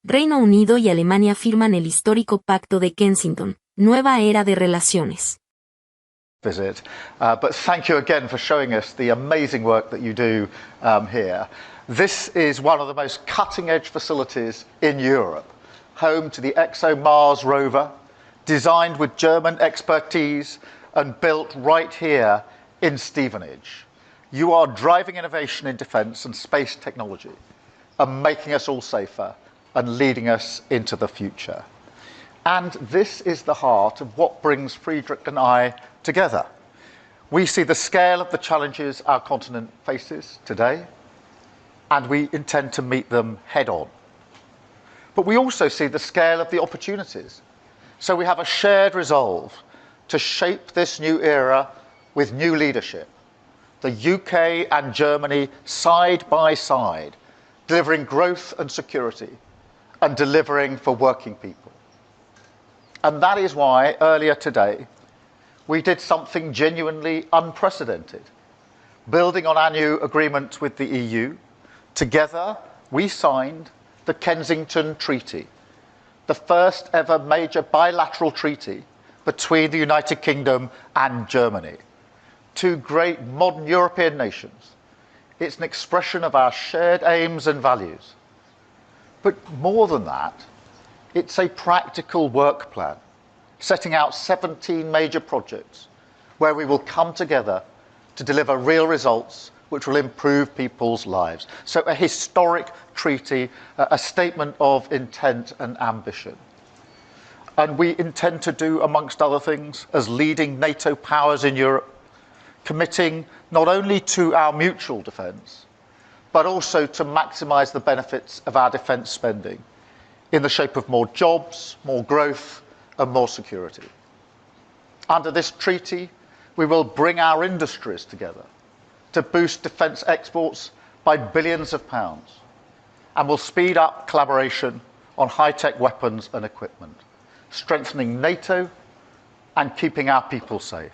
Reino Unido y Alemania firman el Histórico Pacto de Kensington, nueva era de relaciones. Visit, but thank you again for showing us the amazing work that you do here. This is one of the most cutting-edge facilities in Europe, home to the ExoMars rover, designed with German expertise and built right here in Stevenage. You are driving innovation in defence and space technology and making us all safer and leading us into the future. And this is the heart of what brings Friedrich and I together. We see the scale of the challenges our continent faces today, and we intend to meet them head on. But we also see the scale of the opportunities. So we have a shared resolve to shape this new era with new leadership. The UK and Germany side by side, delivering growth and security, and delivering for working people. And that is why earlier today we did something genuinely unprecedented. Building on our new agreement with the EU, together we signed the Kensington Treaty, the first ever major bilateral treaty between the United Kingdom and Germany, two great modern European nations. It's an expression of our shared aims and values. But more than that, it's a practical work plan, setting out 17 major projects where we will come together to deliver real results which will improve people's lives. So a historic treaty, a statement of intent and ambition. And we intend to do, amongst other things, as leading NATO powers in Europe, committing not only to our mutual defence, but also to maximise the benefits of our defence spending in the shape of more jobs, more growth, and more security. Under this treaty, we will bring our industries together to boost defence exports by billions of pounds, and will speed up collaboration on high-tech weapons and equipment, strengthening NATO and keeping our people safe.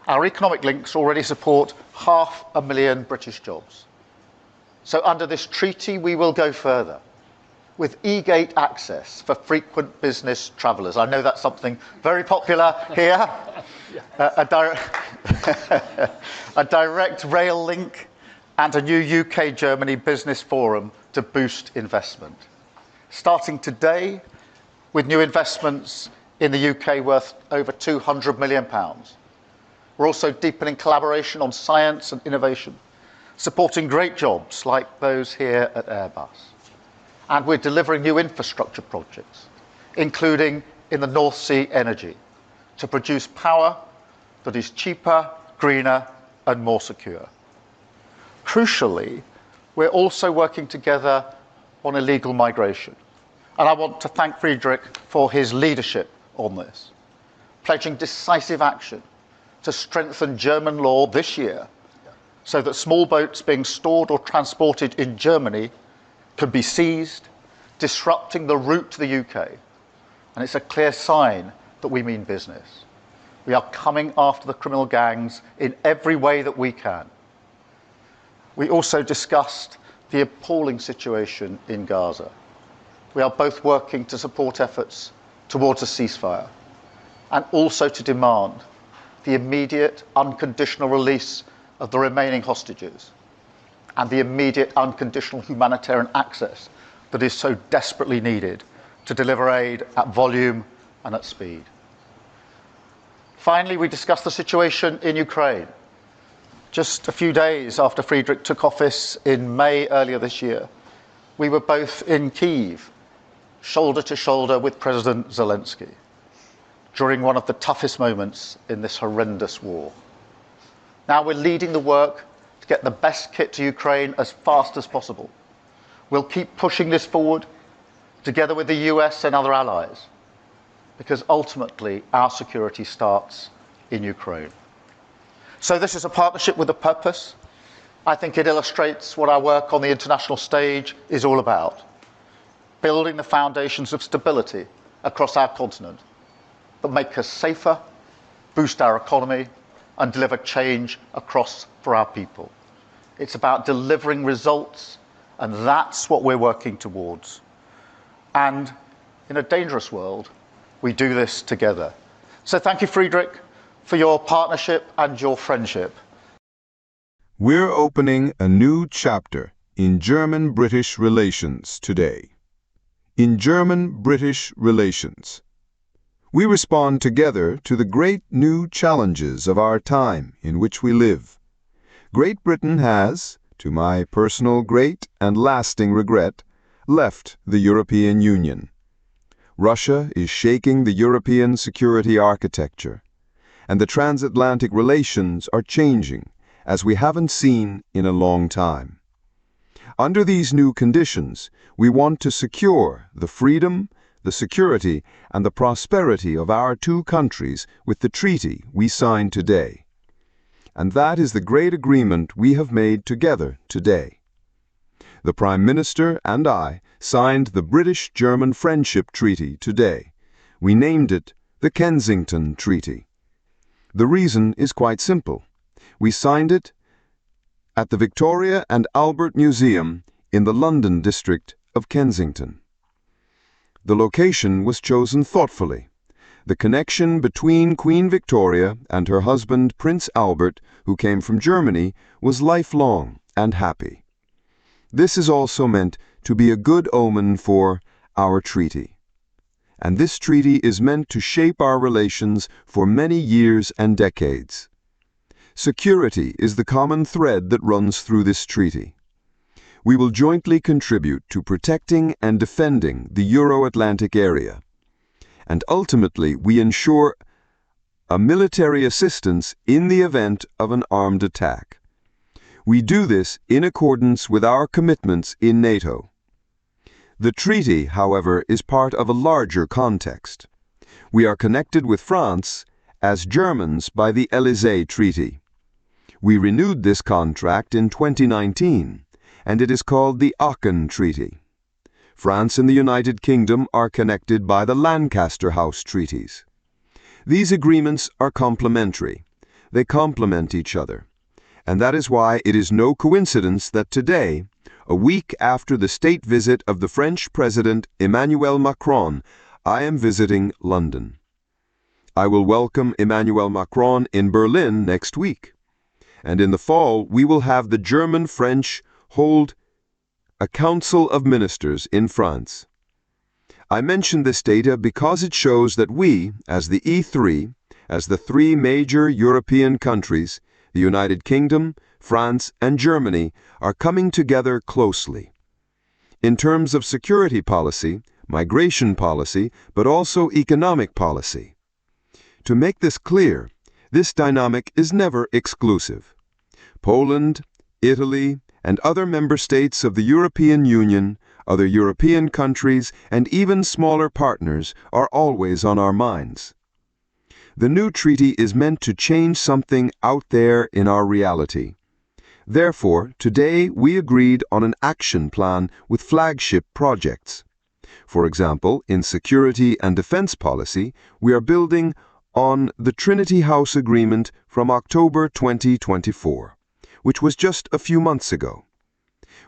Our economic links already support 500,000 British jobs. So under this treaty, we will go further with e-gate access for frequent business travellers. I know that's something very popular here. A direct rail link and a new UK-Germany business forum to boost investment. Starting today with new investments in the UK worth over £200 million. We're also deepening collaboration on science and innovation, supporting great jobs like those here at Airbus. And we're delivering new infrastructure projects, including in the North Sea energy, to produce power that is cheaper, greener, and more secure. Crucially, we're also working together on illegal migration. And I want to thank Friedrich for his leadership on this, pledging decisive action to strengthen German law this year so that small boats being stored or transported in Germany could be seized, disrupting the route to the UK. And it's a clear sign that we mean business. We are coming after the criminal gangs in every way that we can. We also discussed the appalling situation in Gaza. We are both working to support efforts towards a ceasefire and also to demand the immediate unconditional release of the remaining hostages and the immediate unconditional humanitarian access that is so desperately needed to deliver aid at volume and at speed. Finally, we discussed the situation in Ukraine. Just a few days after Friedrich took office in May earlier this year, we were both in Kyiv, shoulder to shoulder with President Zelensky, during one of the toughest moments in this horrendous war. Now we're leading the work to get the best kit to Ukraine as fast as possible. We'll keep pushing this forward together with the US and other allies, because ultimately our security starts in Ukraine. So this is a partnership with a purpose. I think it illustrates what our work on the international stage is all about, building the foundations of stability across our continent that make us safer, boost our economy, and deliver change across for our people. It's about delivering results, and that's what we're working towards. And in a dangerous world, we do this together. So thank you, Friedrich, for your partnership and your friendship. We're opening a new chapter in German-British relations today. In German-British relations, we respond together to the great new challenges of our time in which we live. Great Britain has, to my personal great and lasting regret, left the European Union. Russia is shaking the European security architecture, and the transatlantic relations are changing as we haven't seen in a long time. Under these new conditions, we want to secure the freedom, the security, and the prosperity of our two countries with the treaty we signed today. And that is the great agreement we have made together today. The Prime Minister and I signed the British-German Friendship Treaty today. We named it the Kensington Treaty. The reason is quite simple. We signed it at the Victoria and Albert Museum in the London district of Kensington. The location was chosen thoughtfully. The connection between Queen Victoria and her husband Prince Albert, who came from Germany, was lifelong and happy. This is also meant to be a good omen for our treaty. And this treaty is meant to shape our relations for many years and decades. Security is the common thread that runs through this treaty. We will jointly contribute to protecting and defending the Euro-Atlantic area. And ultimately, we ensure a military assistance in the event of an armed attack. We do this in accordance with our commitments in NATO. The treaty, however, is part of a larger context. We are connected with France as Germans by the Élysée Treaty. We renewed this contract in 2019, and it is called the Aachen Treaty. France and the United Kingdom are connected by the Lancaster House Treaties. These agreements are complementary. They complement each other. And that is why it is no coincidence that today, a week after the state visit of the French President Emmanuel Macron, I am visiting London. I will welcome Emmanuel Macron in Berlin next week. And in the fall, we will have the German-French hold a Council of Ministers in France. I mention this data because it shows that we, as the E3, as the three major European countries, the United Kingdom, France, and Germany, are coming together closely. In terms of security policy, migration policy, but also economic policy. To make this clear, this dynamic is never exclusive. Poland, Italy, and other member states of the European Union, other European countries, and even smaller partners are always on our minds. The new treaty is meant to change something out there in our reality. Therefore, today we agreed on an action plan with flagship projects. For example, in security and defense policy, we are building on the Trinity House Agreement from October 2024. Which was just a few months ago.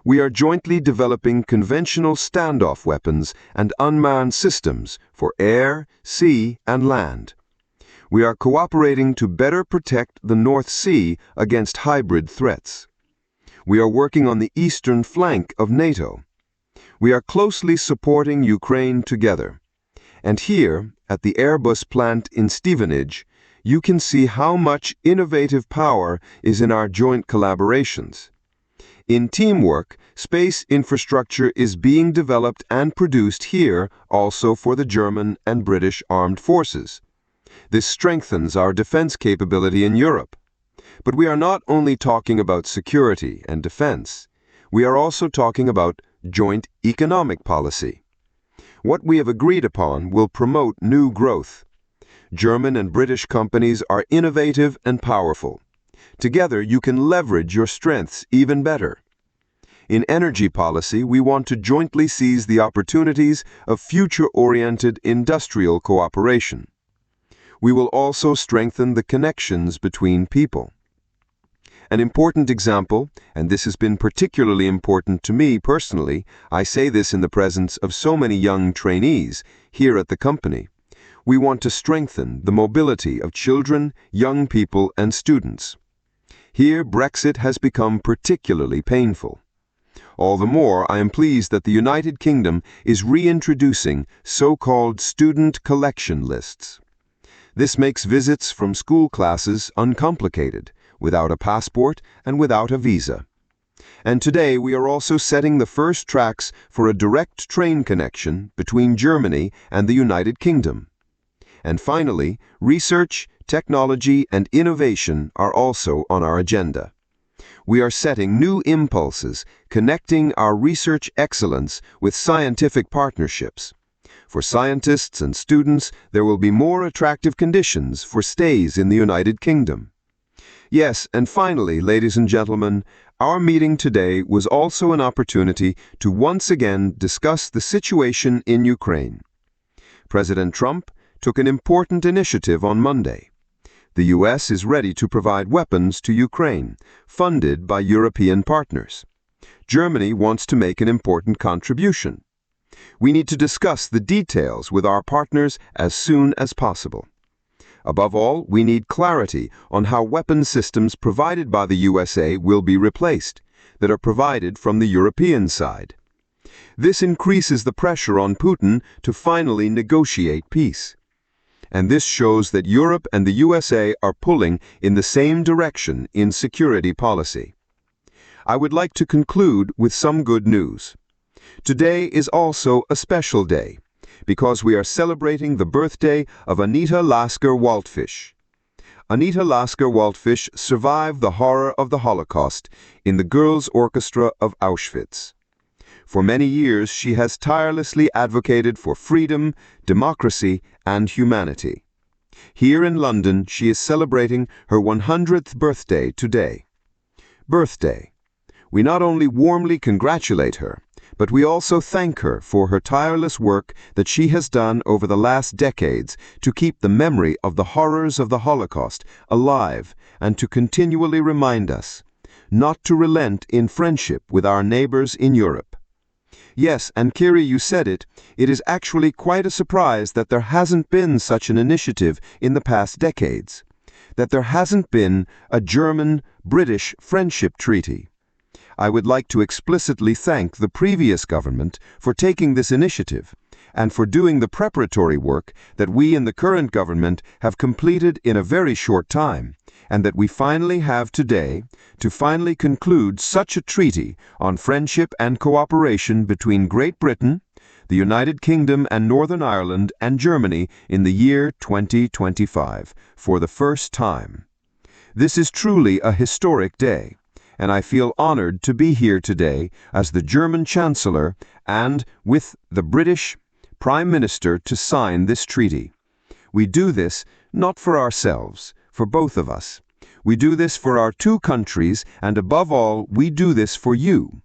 We are jointly developing conventional standoff weapons and unmanned systems for air, sea, and land. We are cooperating to better protect the North Sea against hybrid threats. We are working on the eastern flank of NATO. We are closely supporting Ukraine together. And here, at the Airbus plant in Stevenage, you can see how much innovative power is in our joint collaborations. In teamwork, space infrastructure is being developed and produced here also for the German and British armed forces. This strengthens our defense capability in Europe. But we are not only talking about security and defense. We are also talking about joint economic policy. What we have agreed upon will promote new growth. German and British companies are innovative and powerful. Together, you can leverage your strengths even better. In energy policy, we want to jointly seize the opportunities of future-oriented industrial cooperation. We will also strengthen the connections between people. An important example, and this has been particularly important to me personally, I say this in the presence of so many young trainees here at the company. We want to strengthen the mobility of children, young people, and students. Here, Brexit has become particularly painful. All the more, I am pleased that the United Kingdom is reintroducing so-called student collection lists. This makes visits from school classes uncomplicated, without a passport and without a visa. And today we are also setting the first tracks for a direct train connection between Germany and the United Kingdom. And finally, research, technology, and innovation are also on our agenda. We are setting new impulses, connecting our research excellence with scientific partnerships. For scientists and students, there will be more attractive conditions for stays in the United Kingdom. Yes, and finally, ladies and gentlemen, our meeting today was also an opportunity to once again discuss the situation in Ukraine. President Trump took an important initiative on Monday. The U.S. is ready to provide weapons to Ukraine, funded by European partners. Germany wants to make an important contribution. We need to discuss the details with our partners as soon as possible. Above all, we need clarity on how weapon systems provided by the USA will be replaced, that are provided from the European side. This increases the pressure on Putin to finally negotiate peace. And this shows that Europe and the USA are pulling in the same direction in security policy. I would like to conclude with some good news. Today is also a special day, because we are celebrating the birthday of Anita Lasker-Waldfisch. Anita Lasker-Waldfisch survived the horror of the Holocaust in the Girls' Orchestra of Auschwitz. For many years, she has tirelessly advocated for freedom, democracy, and humanity. Here in London, she is celebrating her 100th birthday today. Birthday. We not only warmly congratulate her, but we also thank her for her tireless work that she has done over the last decades to keep the memory of the horrors of the Holocaust alive and to continually remind us not to relent in friendship with our neighbors in Europe. Yes, and Kiri, you said it is actually quite a surprise that there hasn't been such an initiative in the past decades, that there hasn't been a German-British friendship treaty. I would like to explicitly thank the previous government for taking this initiative and for doing the preparatory work that we in the current government have completed in a very short time, and that we finally have today to finally conclude such a treaty on friendship and cooperation between Great Britain, the United Kingdom and Northern Ireland and Germany in the year 2025 for the first time. This is truly a historic day, and I feel honored to be here today as the German Chancellor and with the British Prime Minister to sign this treaty. We do this not for ourselves, for both of us. We do this for our two countries, and above all, we do this for you.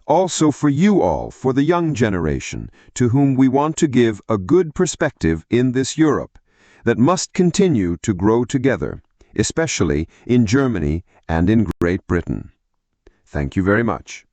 Also for you all, for the young generation, to whom we want to give a good perspective in this Europe that must continue to grow together, especially in Germany and in Great Britain. Thank you very much.